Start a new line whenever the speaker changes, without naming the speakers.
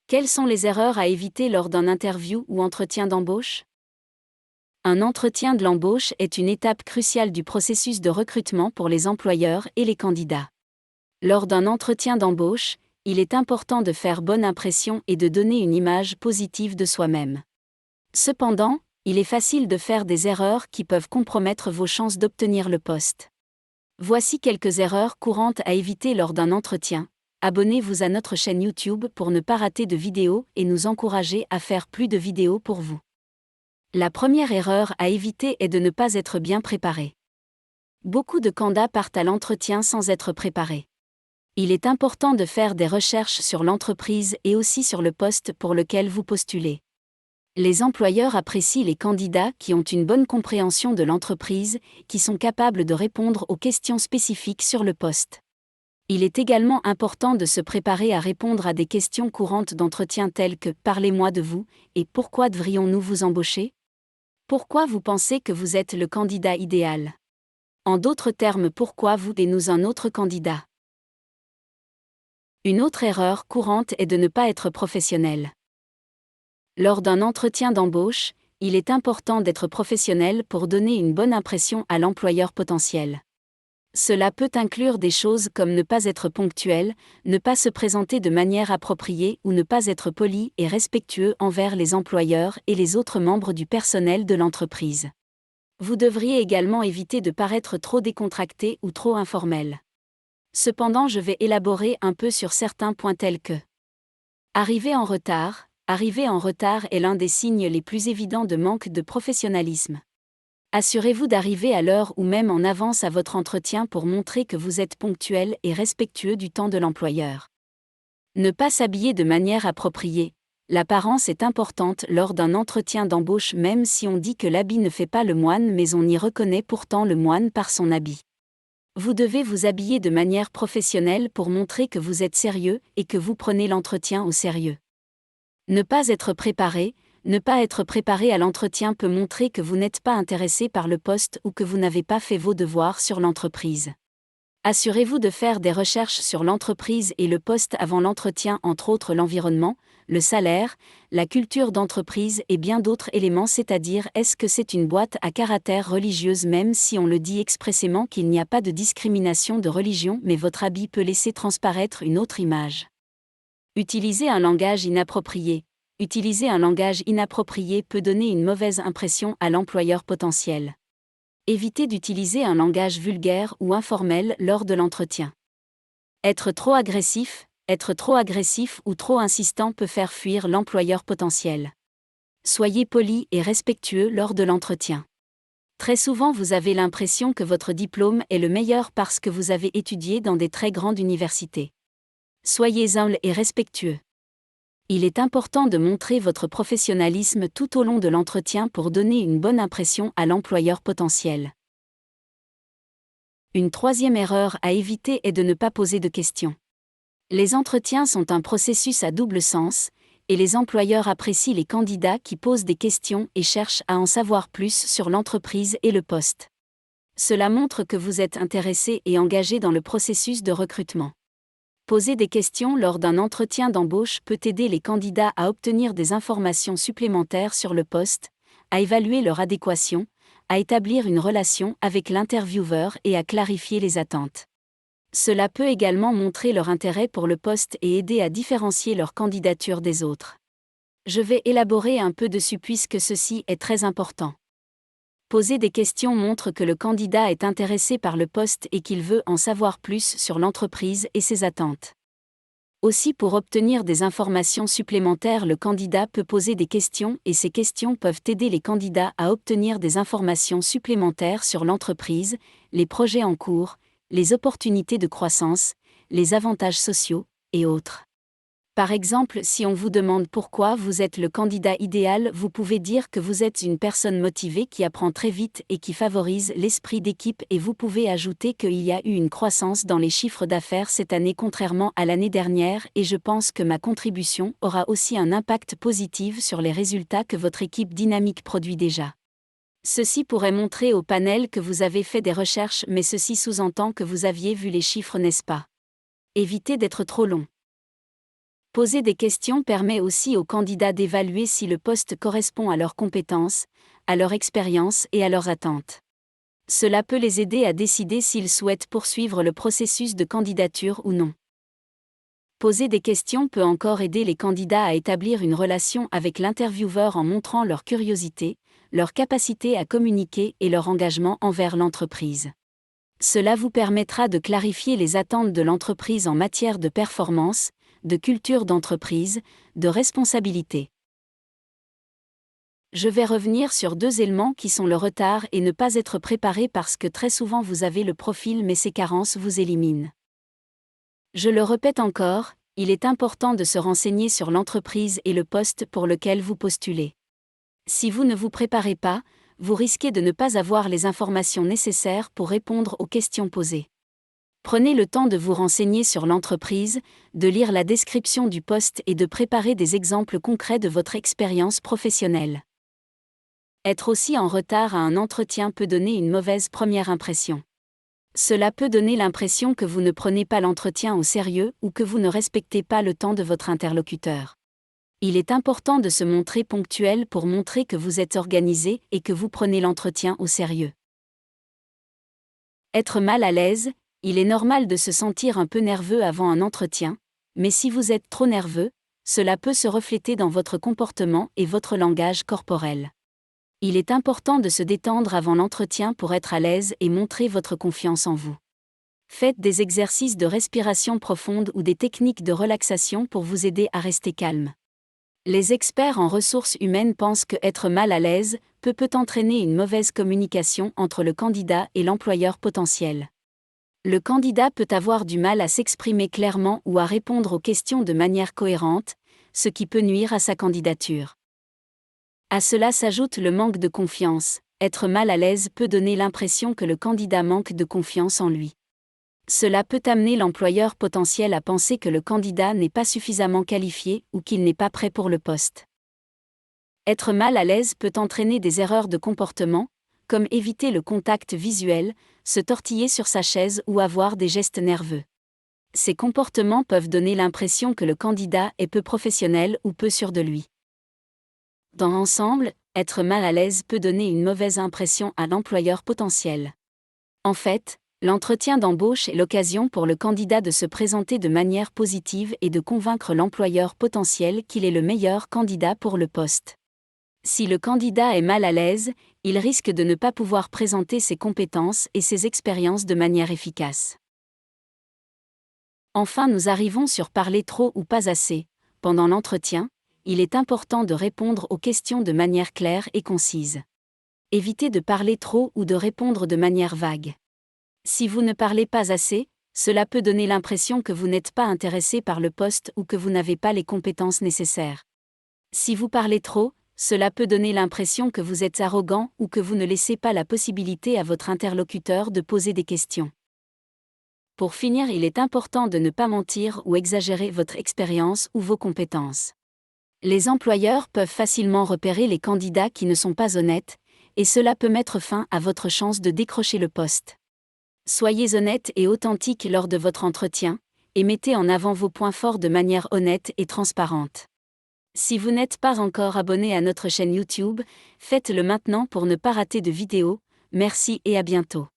Quelles sont les erreurs à éviter lors d'un interview ou entretien d'embauche? Un entretien de l'embauche est une étape cruciale du processus de recrutement pour les employeurs et les candidats. Lors d'un entretien d'embauche, il est important de faire bonne impression et de donner une image positive de soi-même. Cependant, il est facile de faire des erreurs qui peuvent compromettre vos chances d'obtenir le poste. Voici quelques erreurs courantes à éviter lors d'un entretien. Abonnez-vous à notre chaîne YouTube pour ne pas rater de vidéos et nous encourager à faire plus de vidéos pour vous. La première erreur à éviter est de ne pas être bien préparé. Beaucoup de candidats partent à l'entretien sans être préparés. Il est important de faire des recherches sur l'entreprise et aussi sur le poste pour lequel vous postulez. Les employeurs apprécient les candidats qui ont une bonne compréhension de l'entreprise, qui sont capables de répondre aux questions spécifiques sur le poste. Il est également important de se préparer à répondre à des questions courantes d'entretien telles que « Parlez-moi de vous » et « Pourquoi devrions-nous vous embaucher ?» Pourquoi vous pensez que vous êtes le candidat idéal? En d'autres termes, pourquoi vous et nous un autre candidat? Une autre erreur courante est de ne pas être professionnel. Lors d'un entretien d'embauche, il est important d'être professionnel pour donner une bonne impression à l'employeur potentiel. Cela peut inclure des choses comme ne pas être ponctuel, ne pas se présenter de manière appropriée ou ne pas être poli et respectueux envers les employeurs et les autres membres du personnel de l'entreprise. Vous devriez également éviter de paraître trop décontracté ou trop informel. Cependant, je vais élaborer un peu sur certains points tels que arriver en retard. Arriver en retard est l'un des signes les plus évidents de manque de professionnalisme. Assurez-vous d'arriver à l'heure ou même en avance à votre entretien pour montrer que vous êtes ponctuel et respectueux du temps de l'employeur. Ne pas s'habiller de manière appropriée. L'apparence est importante lors d'un entretien d'embauche, même si on dit que l'habit ne fait pas le moine, mais on y reconnaît pourtant le moine par son habit. Vous devez vous habiller de manière professionnelle pour montrer que vous êtes sérieux et que vous prenez l'entretien au sérieux. Ne pas être préparé. Ne pas être préparé à l'entretien peut montrer que vous n'êtes pas intéressé par le poste ou que vous n'avez pas fait vos devoirs sur l'entreprise. Assurez-vous de faire des recherches sur l'entreprise et le poste avant l'entretien, entre autres l'environnement, le salaire, la culture d'entreprise et bien d'autres éléments, c'est-à-dire est-ce que c'est une boîte à caractère religieuse, même si on le dit expressément qu'il n'y a pas de discrimination de religion, mais votre habit peut laisser transparaître une autre image. Utilisez un langage inapproprié. Utiliser un langage inapproprié peut donner une mauvaise impression à l'employeur potentiel. Évitez d'utiliser un langage vulgaire ou informel lors de l'entretien. Être trop agressif ou trop insistant peut faire fuir l'employeur potentiel. Soyez poli et respectueux lors de l'entretien. Très souvent, vous avez l'impression que votre diplôme est le meilleur parce que vous avez étudié dans des très grandes universités. Soyez humble et respectueux. Il est important de montrer votre professionnalisme tout au long de l'entretien pour donner une bonne impression à l'employeur potentiel. Une troisième erreur à éviter est de ne pas poser de questions. Les entretiens sont un processus à double sens, et les employeurs apprécient les candidats qui posent des questions et cherchent à en savoir plus sur l'entreprise et le poste. Cela montre que vous êtes intéressé et engagé dans le processus de recrutement. Poser des questions lors d'un entretien d'embauche peut aider les candidats à obtenir des informations supplémentaires sur le poste, à évaluer leur adéquation, à établir une relation avec l'intervieweur et à clarifier les attentes. Cela peut également montrer leur intérêt pour le poste et aider à différencier leur candidature des autres. Je vais élaborer un peu dessus puisque ceci est très important. Poser des questions montre que le candidat est intéressé par le poste et qu'il veut en savoir plus sur l'entreprise et ses attentes. Aussi, pour obtenir des informations supplémentaires, le candidat peut poser des questions et ces questions peuvent aider les candidats à obtenir des informations supplémentaires sur l'entreprise, les projets en cours, les opportunités de croissance, les avantages sociaux, et autres. Par exemple, si on vous demande pourquoi vous êtes le candidat idéal, vous pouvez dire que vous êtes une personne motivée qui apprend très vite et qui favorise l'esprit d'équipe, et vous pouvez ajouter qu'il y a eu une croissance dans les chiffres d'affaires cette année contrairement à l'année dernière, et je pense que ma contribution aura aussi un impact positif sur les résultats que votre équipe dynamique produit déjà. Ceci pourrait montrer au panel que vous avez fait des recherches, mais ceci sous-entend que vous aviez vu les chiffres, n'est-ce pas? Évitez d'être trop long. Poser des questions permet aussi aux candidats d'évaluer si le poste correspond à leurs compétences, à leur expérience et à leurs attentes. Cela peut les aider à décider s'ils souhaitent poursuivre le processus de candidature ou non. Poser des questions peut encore aider les candidats à établir une relation avec l'intervieweur en montrant leur curiosité, leur capacité à communiquer et leur engagement envers l'entreprise. Cela vous permettra de clarifier les attentes de l'entreprise en matière de performance, de culture d'entreprise, de responsabilité. Je vais revenir sur 2 éléments qui sont le retard et ne pas être préparé parce que très souvent vous avez le profil mais ces carences vous éliminent. Je le répète encore, il est important de se renseigner sur l'entreprise et le poste pour lequel vous postulez. Si vous ne vous préparez pas, vous risquez de ne pas avoir les informations nécessaires pour répondre aux questions posées. Prenez le temps de vous renseigner sur l'entreprise, de lire la description du poste et de préparer des exemples concrets de votre expérience professionnelle. Être aussi en retard à un entretien peut donner une mauvaise première impression. Cela peut donner l'impression que vous ne prenez pas l'entretien au sérieux ou que vous ne respectez pas le temps de votre interlocuteur. Il est important de se montrer ponctuel pour montrer que vous êtes organisé et que vous prenez l'entretien au sérieux. Être mal à l'aise, il est normal de se sentir un peu nerveux avant un entretien, mais si vous êtes trop nerveux, cela peut se refléter dans votre comportement et votre langage corporel. Il est important de se détendre avant l'entretien pour être à l'aise et montrer votre confiance en vous. Faites des exercices de respiration profonde ou des techniques de relaxation pour vous aider à rester calme. Les experts en ressources humaines pensent que être mal à l'aise peut entraîner une mauvaise communication entre le candidat et l'employeur potentiel. Le candidat peut avoir du mal à s'exprimer clairement ou à répondre aux questions de manière cohérente, ce qui peut nuire à sa candidature. À cela s'ajoute le manque de confiance. Être mal à l'aise peut donner l'impression que le candidat manque de confiance en lui. Cela peut amener l'employeur potentiel à penser que le candidat n'est pas suffisamment qualifié ou qu'il n'est pas prêt pour le poste. Être mal à l'aise peut entraîner des erreurs de comportement, comme éviter le contact visuel, se tortiller sur sa chaise ou avoir des gestes nerveux. Ces comportements peuvent donner l'impression que le candidat est peu professionnel ou peu sûr de lui. Dans l'ensemble, être mal à l'aise peut donner une mauvaise impression à l'employeur potentiel. En fait, l'entretien d'embauche est l'occasion pour le candidat de se présenter de manière positive et de convaincre l'employeur potentiel qu'il est le meilleur candidat pour le poste. Si le candidat est mal à l'aise, il risque de ne pas pouvoir présenter ses compétences et ses expériences de manière efficace. Enfin, nous arrivons sur parler trop ou pas assez. Pendant l'entretien, il est important de répondre aux questions de manière claire et concise. Évitez de parler trop ou de répondre de manière vague. Si vous ne parlez pas assez, cela peut donner l'impression que vous n'êtes pas intéressé par le poste ou que vous n'avez pas les compétences nécessaires. Si vous parlez trop, cela peut donner l'impression que vous êtes arrogant ou que vous ne laissez pas la possibilité à votre interlocuteur de poser des questions. Pour finir, il est important de ne pas mentir ou exagérer votre expérience ou vos compétences. Les employeurs peuvent facilement repérer les candidats qui ne sont pas honnêtes, et cela peut mettre fin à votre chance de décrocher le poste. Soyez honnête et authentique lors de votre entretien, et mettez en avant vos points forts de manière honnête et transparente. Si vous n'êtes pas encore abonné à notre chaîne YouTube, faites-le maintenant pour ne pas rater de vidéos. Merci et à bientôt.